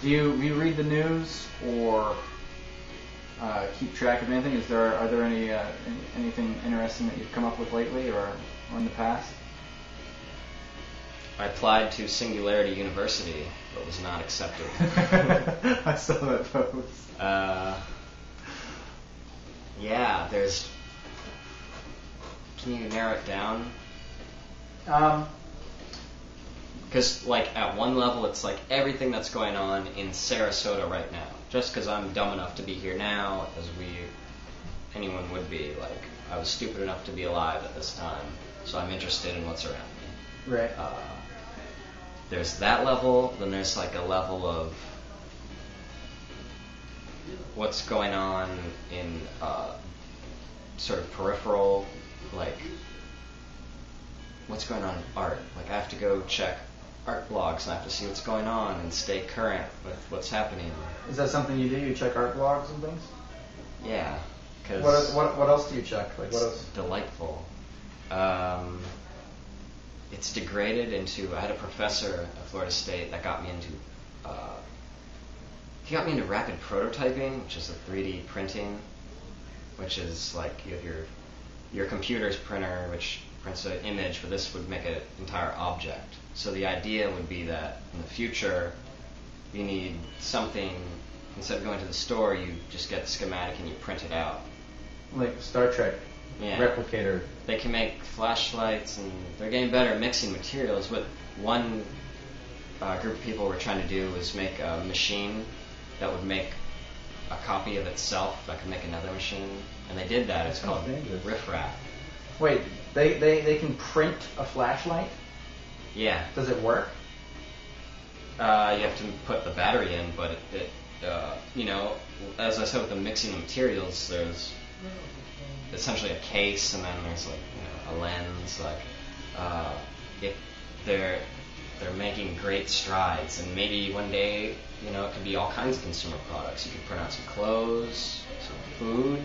Do you read the news or keep track of anything? Are there anything interesting that you've come up with lately or in the past? I applied to Singularity University, but was not accepted. I saw that post. Yeah, there's... Can you narrow it down? Because, like, at one level, it's like everything that's going on in Sarasota right now. Just because I'm dumb enough to be here now, as anyone would be. Like, I was stupid enough to be alive at this time, so I'm interested in what's around me. Right. There's that level, then there's like a level of what's going on in sort of peripheral, like what's going on in art. Like I have to go check art blogs and I have to see what's going on and stay current with what's happening. Is that something you do? You check art blogs and things? Yeah. Cause what else do you check? Like what else? Delightful. It's degraded into. I had a professor at Florida State that got me into. He got me into rapid prototyping, which is a 3D printing, which is like you have your computer's printer, which prints an image, but this would make an entire object. So the idea would be that in the future, you need something. Instead of going to the store, you just get the schematic and you print it out. Like Star Trek. Yeah. Replicator. They can make flashlights, and they're getting better at mixing materials. What one group of people were trying to do was make a machine that would make a copy of itself that could make another machine, and they did that. It's called riffraff. Wait, they can print a flashlight? Yeah. Does it work? You have to put the battery in, but it as I said with the mixing of materials, there's essentially a case, and then there's like a lens. Like if they're making great strides, and maybe one day it could be all kinds of consumer products. You could print out some clothes, some food,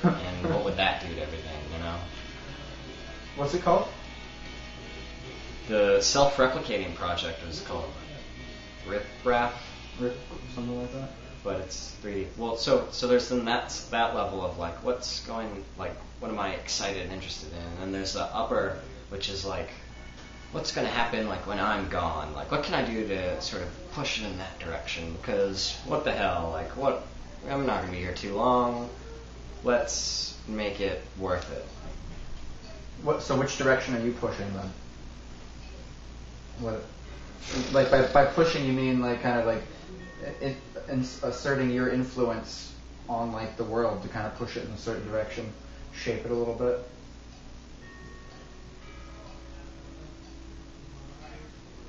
and what would that do to everything? What's it called? The self-replicating project was called riffraff. Something like that. But it's 3D. Well, so there's then that level of like what am I excited and interested in, and there's the upper, which is like what's going to happen like when I'm gone, like what can I do to sort of push it in that direction, because what the hell, like I'm not going to be here too long, let's make it worth it. So which direction are you pushing then? What, like by pushing you mean like kind of like asserting your influence on like the world to kind of push it in a certain direction, shape it a little bit?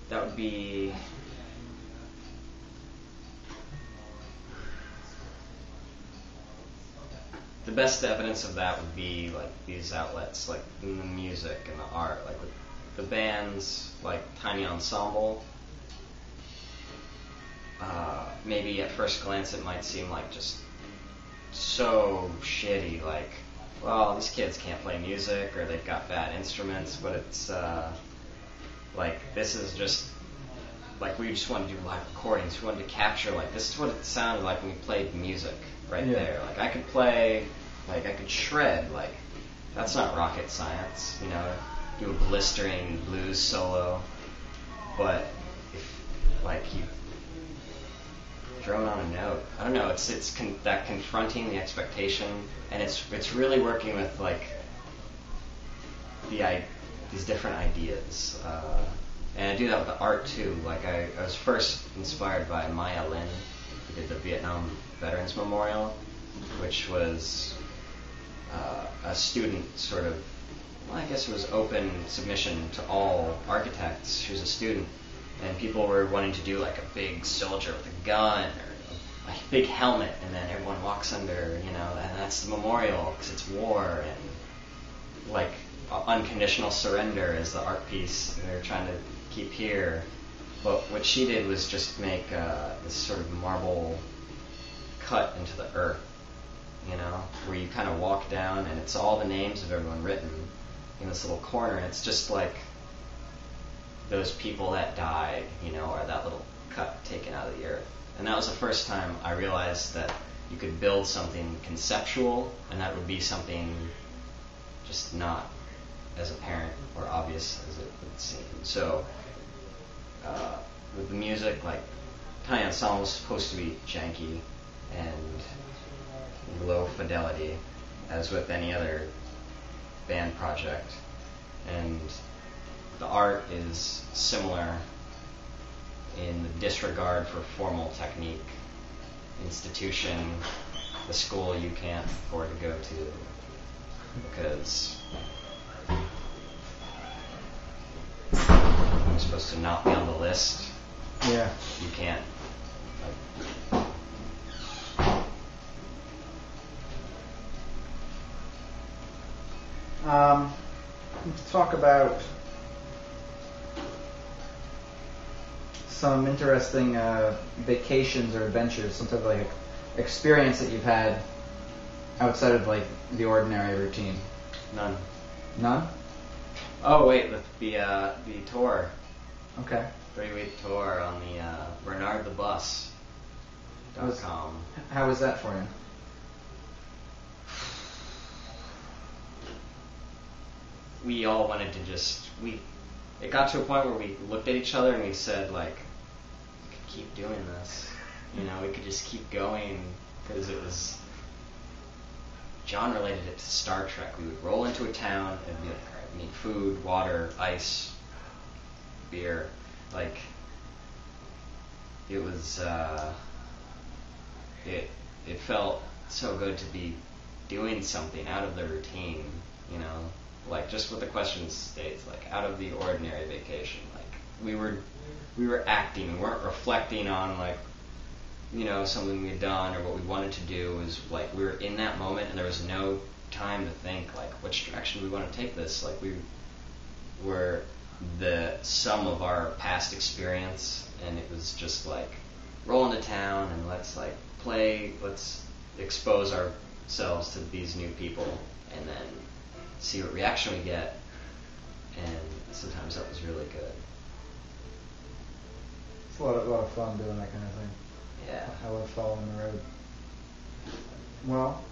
That would be the best evidence of that would be like these outlets, like in the music and the art, like with the bands, like Tiny Ensemble. Maybe at first glance it might seem like just so shitty, like, well, these kids can't play music or they've got bad instruments, but it's like this is just like we just want to do live recordings. We wanted to capture like this is what it sounded like when we played music right there. Like I could play, like I could shred, like that's not rocket science, do a blistering blues solo, but if like you drone on a note, I don't know, it's that confronting the expectation, and it's really working with like these different ideas, and I do that with the art too. Like I was first inspired by Maya Lin, who did the Vietnam Veterans Memorial, which was a student sort of, well, I guess it was open submission to all architects. She was a student, and people were wanting to do like a big soldier with a gun or a big helmet, and then everyone walks under, and that's the memorial because it's war, and like unconditional surrender is the art piece they're trying to keep here. But what she did was just make this sort of marble cut into the earth, where you kind of walk down, and it's all the names of everyone written in this little corner, and it's just like those people that died, or that little cut taken out of of the earth. And that was the first time I realized that you could build something conceptual, and that would be something just not as apparent or obvious as it would seem. So, with the music, like, Tiny Ensemble is supposed to be janky and low fidelity, as with any other band project. And the art is similar in the disregard for formal technique, institution, the school you can't afford to go to because you're supposed to not be on the list. Yeah. You can't. Let's talk about some interesting vacations or adventures, some type of like experience that you've had outside of like the ordinary routine. None. None? Oh wait, the tour. Okay. 3-week tour on the BernardTheBus.com. How was that for you? We all wanted to it got to a point where we looked at each other and we said, like, we could keep doing this. You know, we could just keep going, because it was, John related it to Star Trek. We would roll into a town and be like, all right, we need food, water, ice, beer. Like, it was, it felt so good to be doing something out of the routine, you know? Like, just what the question states, like, out of the ordinary vacation. Like, we were acting, we weren't reflecting on, like, you know, something we had done or what we wanted to do. It was like we were in that moment and there was no time to think, like, which direction we want to take this. Like, we were the sum of our past experience, and it was just like, roll into town and let's, like, play, let's expose ourselves to these new people and then see what reaction we get. And sometimes that was really good. It's a lot of fun doing that kind of thing. Yeah. I love following the road. Well,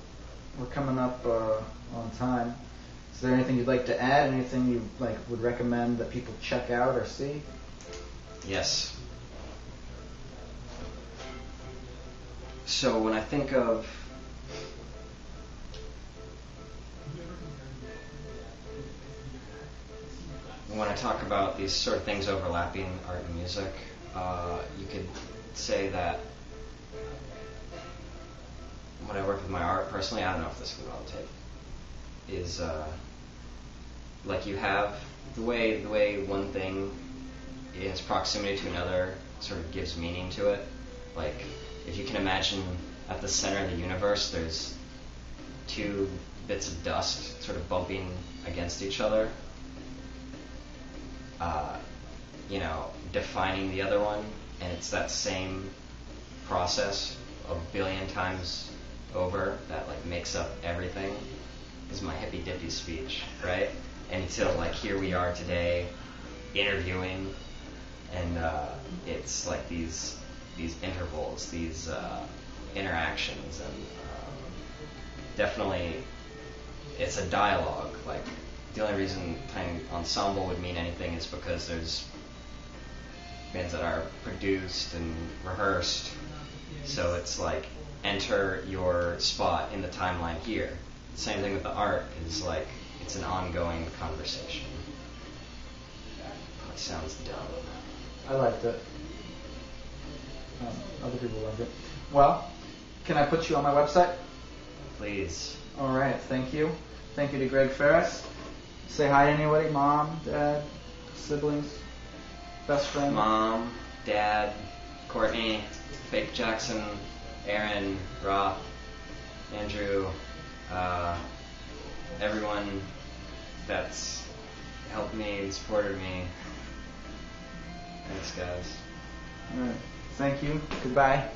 we're coming up on time. Is there anything you'd like to add? Anything you would recommend that people check out or see? Yes. So when I think of when I talk about these sort of things overlapping art and music, you could say that when I work with my art personally, I don't know if this can well take, is like you have the way one thing in its proximity to another sort of gives meaning to it. Like, if you can imagine at the center of the universe, there's two bits of dust sort of bumping against each other, you know, defining the other one, and it's that same process a billion times over that, like, makes up everything. Is my hippy dippy speech, right? Until, like, here we are today interviewing, and it's like these intervals, these interactions, and definitely it's a dialogue. Like, the only reason Tiny Ensemble would mean anything is because there's bands that are produced and rehearsed, so it's like, enter your spot in the timeline here. Same thing with the art, is like, it's an ongoing conversation. It sounds dumb. I liked it. Other people loved it. Well, can I put you on my website? Please. All right, thank you. Thank you to Greg Ferris. Say hi to anybody, mom, dad, siblings, best friend. Mom, Dad, Courtney, Fake Jackson, Aaron, Roth, Andrew, everyone that's helped me and supported me. Thanks, guys. All right. Thank you. Goodbye.